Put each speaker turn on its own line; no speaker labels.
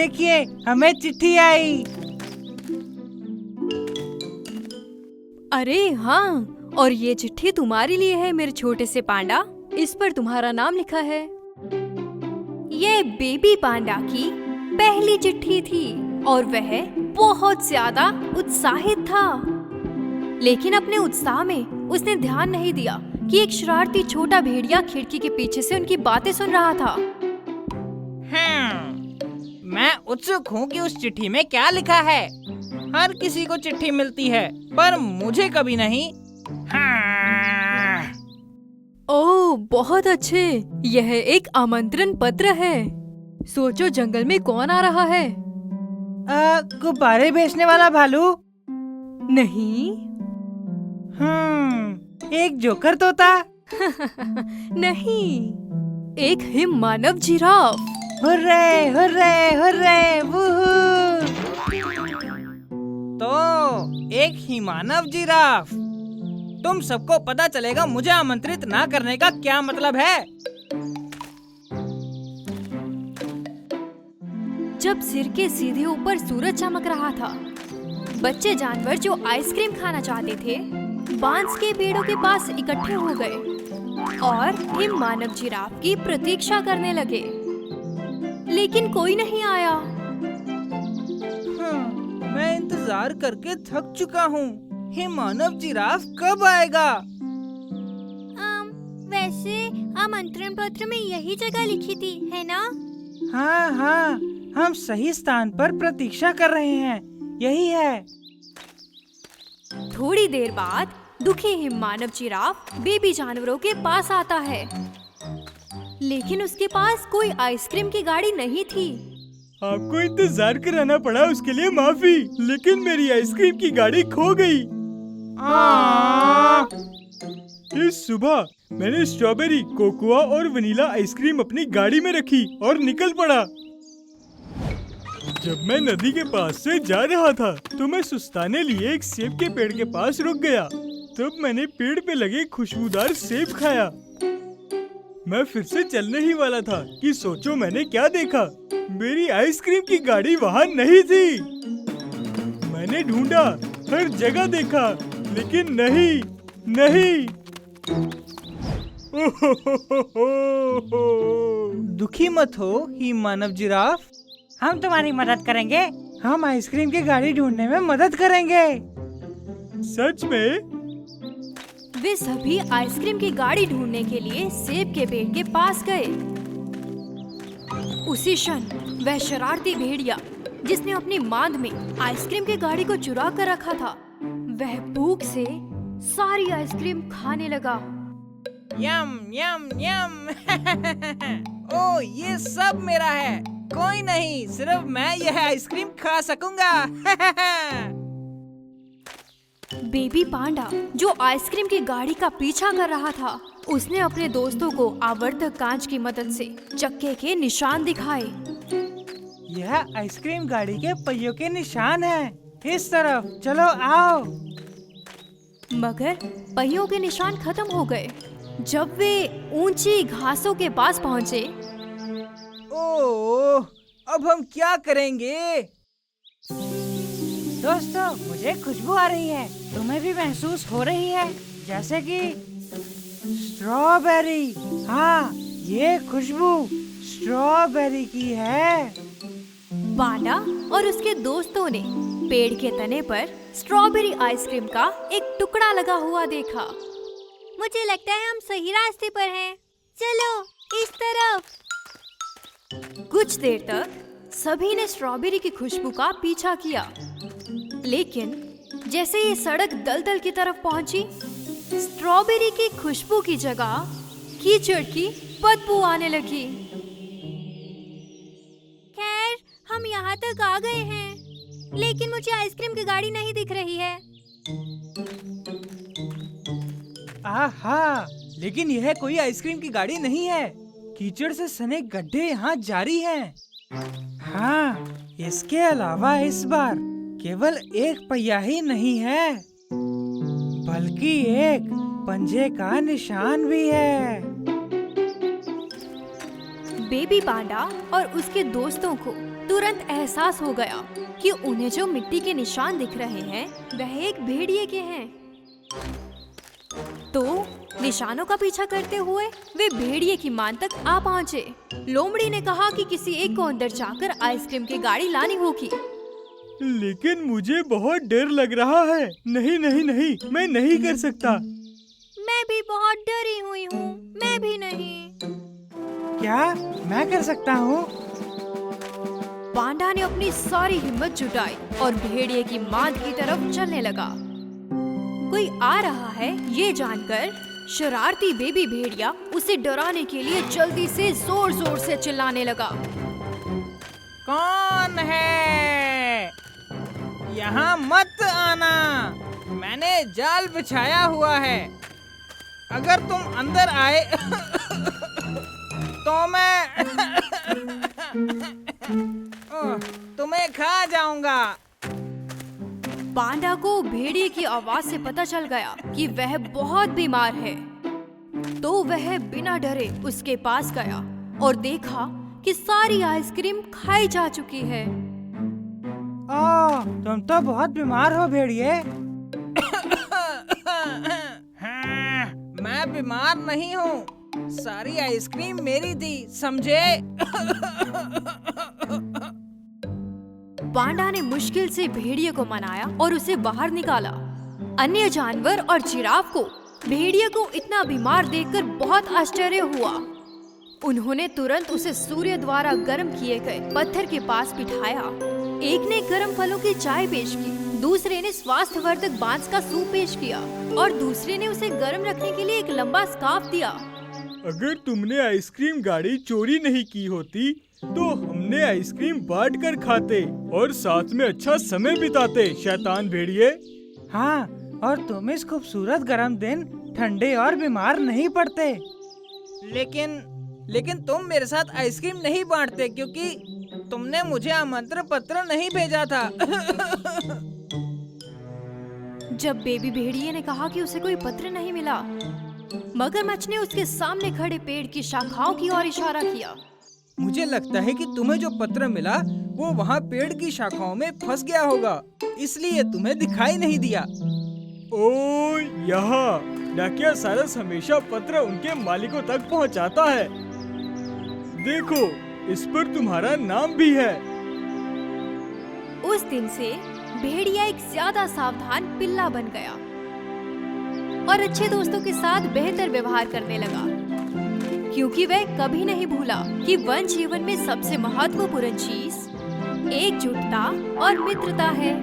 देखिए, हमें चिट्ठी आई।
अरे हाँ, और ये चिट्ठी तुम्हारे लिए है मेरे छोटे से पांडा। इस पर तुम्हारा नाम लिखा है। ये बेबी पांडा की पहली चिट्ठी थी और वह बहुत ज्यादा उत्साहित था। लेकिन अपने उत्साह में उसने ध्यान नहीं दिया कि एक शरारती छोटा भेड़िया खिड़की के पीछे से उनकी बातें सुन रहा था।
मैं उत्सुक हूँ कि उस चिट्ठी में क्या लिखा है। हर किसी को चिट्ठी मिलती है, पर मुझे कभी नहीं।
ओह, बहुत अच्छे। यह एक आमंत्रण पत्र है। सोचो, जंगल में कौन आ रहा है?
गुब्बारे बेचने वाला भालू?
नहीं।
एक जोकर तोता?
नहीं, एक हिम मानव giraffe.
Hurray hurray hurray woohoo. तो एक ही मानव जिराफ। तुम सबको पता चलेगा मुझे आमंत्रित ना करने का क्या मतलब है।
जब सिर के सीधे ऊपर सूरज चमक रहा था, बच्चे जानवर जो आइसक्रीम खाना चाहते थे बांस के पेड़ों के पास इकट्ठे हो गए और हिम मानव जिराफ की प्रतीक्षा करने लगे। लेकिन कोई नहीं आया।
मैं इंतजार करके थक चुका हूँ। हिम मानव जिराफ कब आएगा?
वैसे आमंत्रण पत्र में यही जगह लिखी थी, है ना?
हाँ हाँ, हम सही स्थान पर प्रतीक्षा कर रहे हैं। यही है।
थोड़ी देर बाद दुखी हिम मानव जिराफ बेबी जानवरों के पास आता है। लेकिन उसके पास कोई आइसक्रीम की गाड़ी नहीं थी।
आपको इंतजार कराना पड़ा, उसके लिए माफी। लेकिन मेरी आइसक्रीम की गाड़ी खो गई। इस सुबह मैंने स्ट्रॉबेरी, कोकोआ और वनीला आइसक्रीम अपनी गाड़ी में रखी और निकल पड़ा। जब मैं नदी के पास से जा रहा था तो मैं सुस्ताने लिए एक सेब के पेड़ के पास रुक गया। तब मैंने पेड़ पे लगे खुशबूदार सेब खाया। मैं फिर से चलने ही वाला था कि सोचो मैंने क्या देखा। मेरी आइसक्रीम की गाड़ी वहाँ नहीं थी। मैंने ढूंढा, हर जगह देखा, लेकिन नहीं नहीं।
दुखी मत हो ही मानव जिराफ, हम तुम्हारी मदद करेंगे। हम आइसक्रीम की गाड़ी ढूंढने में मदद करेंगे।
सच में?
वे सभी आइसक्रीम की गाड़ी ढूंढने के लिए सेब के पेड़ के पास गए। उसी क्षण वह शरारती भेड़िया, जिसने अपनी मांद में आइसक्रीम की गाड़ी को चुरा कर रखा था, वह भूख से सारी आइसक्रीम खाने लगा।
यम यम यम। ओ, ये सब मेरा है। कोई नहीं, सिर्फ मैं यह आइसक्रीम खा सकूंगा।
बेबी पांडा, जो आइसक्रीम की गाड़ी का पीछा कर रहा था, उसने अपने दोस्तों को आवर्धक कांच की मदद से चक्के के निशान दिखाए।
यह आइसक्रीम गाड़ी के पहियों के निशान हैं। इस तरफ चलो, आओ।
मगर पहियों के निशान खत्म हो गए जब वे ऊंची घासों के पास पहुंचे।
ओह, अब हम क्या करेंगे? दोस्तों, मुझे खुशबू आ रही है। तुम्हें भी महसूस हो रही है? जैसे कि स्ट्रॉबेरी। हाँ, ये खुशबू स्ट्रॉबेरी की है।
पांडा और उसके दोस्तों ने पेड़ के तने पर स्ट्रॉबेरी आइसक्रीम का एक टुकड़ा लगा हुआ देखा। मुझे लगता है हम सही रास्ते पर हैं। चलो इस तरफ। कुछ देर तक सभी ने स्ट्रॉबेरी की खुशबू का पीछा किया, लेकिन जैसे ये सड़क दलदल की तरफ पहुंची, स्ट्रॉबेरी की खुशबू की जगह कीचड़ की बदबू आने लगी। खैर, हम यहाँ तक आ गए हैं, लेकिन मुझे आइसक्रीम की गाड़ी नहीं दिख रही है।
आहा, लेकिन यह कोई आइसक्रीम की गाड़ी नहीं है। कीचड़ से सने गड्ढे यहाँ जारी हैं। हाँ, इसके अलावा इस बार केवल एक पहिया ही नहीं है, बल्कि एक पंजे का निशान भी है।
बेबी पांडा और उसके दोस्तों को तुरंत एहसास हो गया कि उन्हें जो मिट्टी के निशान दिख रहे हैं वह एक भेड़िए के हैं। तो निशानों का पीछा करते हुए वे भेड़िए की मान तक आ पहुँचे। लोमड़ी ने कहा कि किसी एक को अंदर जाकर आइसक्रीम की गाड़ी लानी होगी।
लेकिन मुझे बहुत डर लग रहा है। नहीं नहीं नहीं, मैं नहीं कर सकता।
मैं भी बहुत डरी हुई हूँ। मैं भी नहीं।
क्या मैं कर सकता हूँ?
पांडा ने अपनी सारी हिम्मत जुटाई और भेड़िए की मांद की तरफ चलने लगा। कोई आ रहा है ये जानकर शरारती बेबी भेड़िया उसे डराने के लिए जल्दी से जोर जोर से चिल्लाने लगा।
कौन है? यहाँ मत आना, मैंने जाल बिछाया हुआ है। अगर तुम अंदर आए तो मैं तुम्हें खा जाऊंगा।
पांडा को भेड़िए की आवाज से पता चल गया कि वह बहुत बीमार है। तो वह बिना डरे उसके पास गया और देखा कि सारी आइसक्रीम खाई जा चुकी है।
ओह, तुम तो बहुत बीमार हो भेड़िए। हाँ, मैं बीमार नहीं हूँ। सारी आइसक्रीम मेरी थी, समझे?
पांडा ने मुश्किल से भेड़िए को मनाया और उसे बाहर निकाला। अन्य जानवर और जिराफ को भेड़िए को इतना बीमार देखकर बहुत आश्चर्य हुआ। उन्होंने तुरंत उसे सूर्य द्वारा गर्म किए गए पत्थर के पास बिठाया। एक ने गर्म फलों की चाय पेश की, दूसरे ने स्वास्थ्यवर्धक बांस का सूप पेश किया और दूसरे ने उसे गर्म रखने के लिए एक लंबा स्कार्फ दिया।
अगर तुमने आइसक्रीम गाड़ी चोरी नहीं की होती तो हमने आइसक्रीम बांट कर खाते और साथ में अच्छा समय बिताते, शैतान भेड़िए।
हाँ, और तुम इस खूबसूरत गर्म दिन ठंडे और बीमार नहीं पड़ते। लेकिन तुम मेरे साथ आइसक्रीम नहीं बांटते क्योंकि तुमने मुझे आमंत्रण पत्र नहीं भेजा था।
जब बेबी भेड़िए ने कहा कि उसे कोई पत्र नहीं मिला, मगरमच्छ ने उसके सामने खड़े पेड़ की शाखाओं की ओर इशारा किया।
मुझे लगता है कि तुम्हें जो पत्र मिला वो वहाँ पेड़ की शाखाओं में फंस गया होगा, इसलिए तुम्हें दिखाई नहीं दिया।
ओ, यहाँ डाकिया सारस हमेशा पत्र उनके मालिकों तक पहुँचाता है। देखो, इस पर तुम्हारा नाम भी है।
उस दिन से भेड़िया एक ज्यादा सावधान पिल्ला बन गया और अच्छे दोस्तों के साथ बेहतर व्यवहार करने लगा, क्योंकि वह कभी नहीं भूला कि वन जीवन में सबसे महत्वपूर्ण चीज एकजुटता और मित्रता है।